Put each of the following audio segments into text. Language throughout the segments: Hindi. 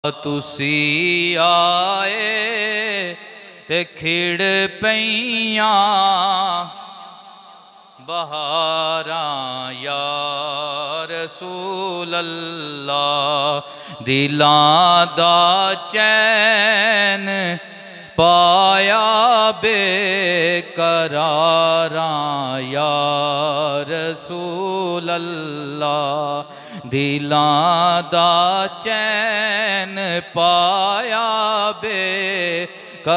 तुसी आए ते खिड़ पईयां बहारां या रसूल अल्लाह। दिलां दा चैन पाया बेकरारां या रसूल अल्लाह। दिलां दा चैन पाया बेकरारां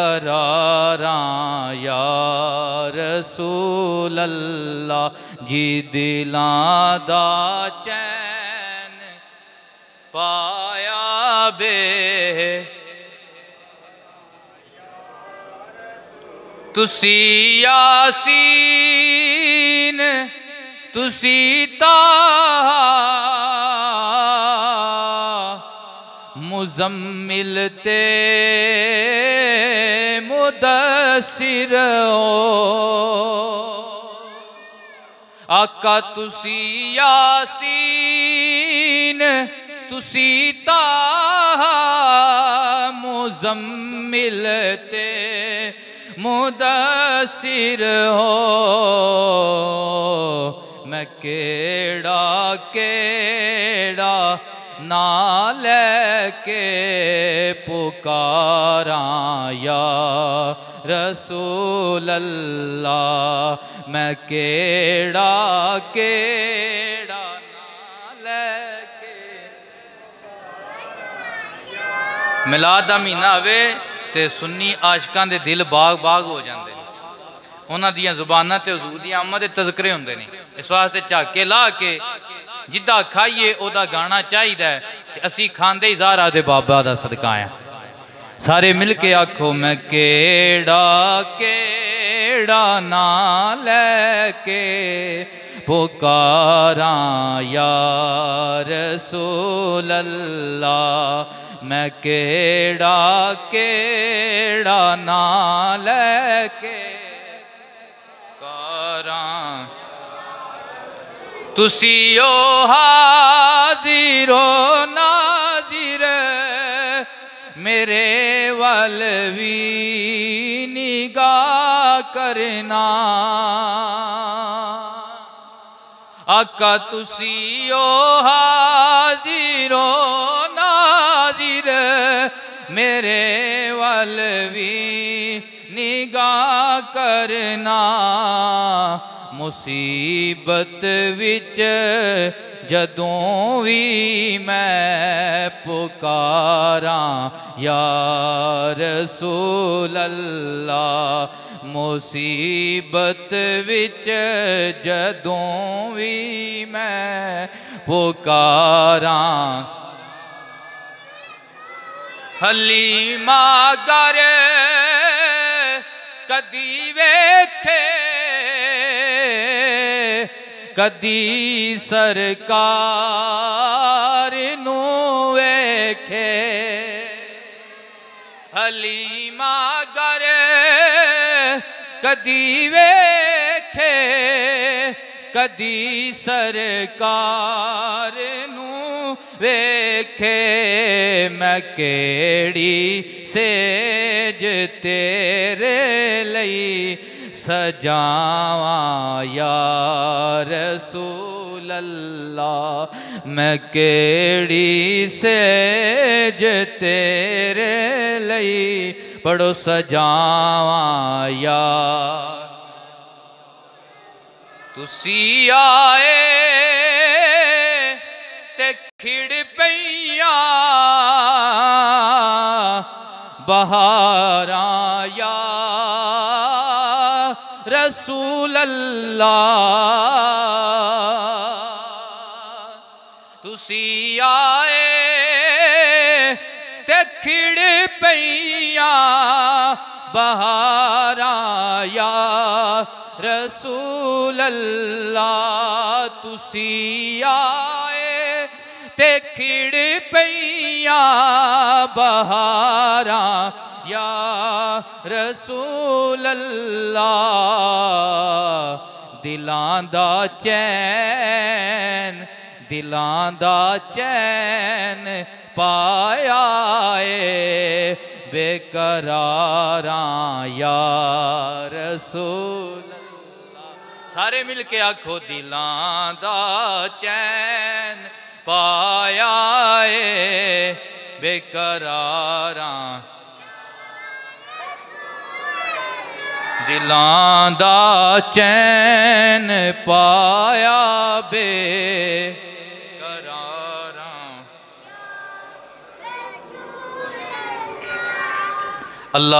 या रसूल अल्लाह। जी दिलां दा चैन पाया बे तुसी यासीन तुसी ताहा मुज़म्मिल ते मुदस्सिर हो। आका तुसी यासीन तुसी ताहा मुज़म्मिल ते मुदस्सिर हो। मैं केड़ा केड़ा ना लेके पुकारां या रसूल अल्लाह। मैं केड़ा केड़ा ना लेके मिलाद दा महीना आवे ते सुन्नी आशिकां दे दिल बाग बाग हो जाते हैं। उन्हां दियां ज़ुबानां ते हुज़ूर दी आमद दे तज़किरे होंदे ने। इस वास्ते झाके ला के जिद्दा खाइए ओदा गाना चाहिए कि असी खांदे ही ज़ारा दे बाबा दा सदका आया। सारे मिल के आखो मैं केड़ा केड़ा ना लेके पुकारां या रसूल अल्लाह। मैं केड़ा केड़ा ना लेके पुकारां तुसी ओ हाज़िरो नाज़िर मेरे वल भी निगाह करना। आका तुसी ओ हाज़िरो नाज़िर मेरे वल भी निगाह करना। मुसीबत विच जदों भी मैं पुकारां या रसूल अल्लाह। मुसीबत विच जदों भी मैं पुकारां हलीमा गर कदी वेखे कदी सरकार नू वेखे। हलीमा गर कदी वेखे कदी सरकार नू वेखे। मैं केड़ी सेज तेरे लई सजावां या रसूल अल्लाह। मैं केड़ी सेज तेरे लई पढ़ो सजावां या तुसी आए ते खिड़ पईयां बहारां या रसूल अल्लाह। तुसी आए ते खिड़ पईयां बहारां या रसूल अल्लाह। तुसी आए ते खिड़ पईयां बहारां या रसूल अल्लाह। दिलां दा चैन दिलां दा चैन पाया बेकरारां या रसूल अल्लाह। सारे मिल के आखो दिलां दा चैन पाया ए बेकरारां दिलां दा चैन पाया बेकरारां। अल्लाह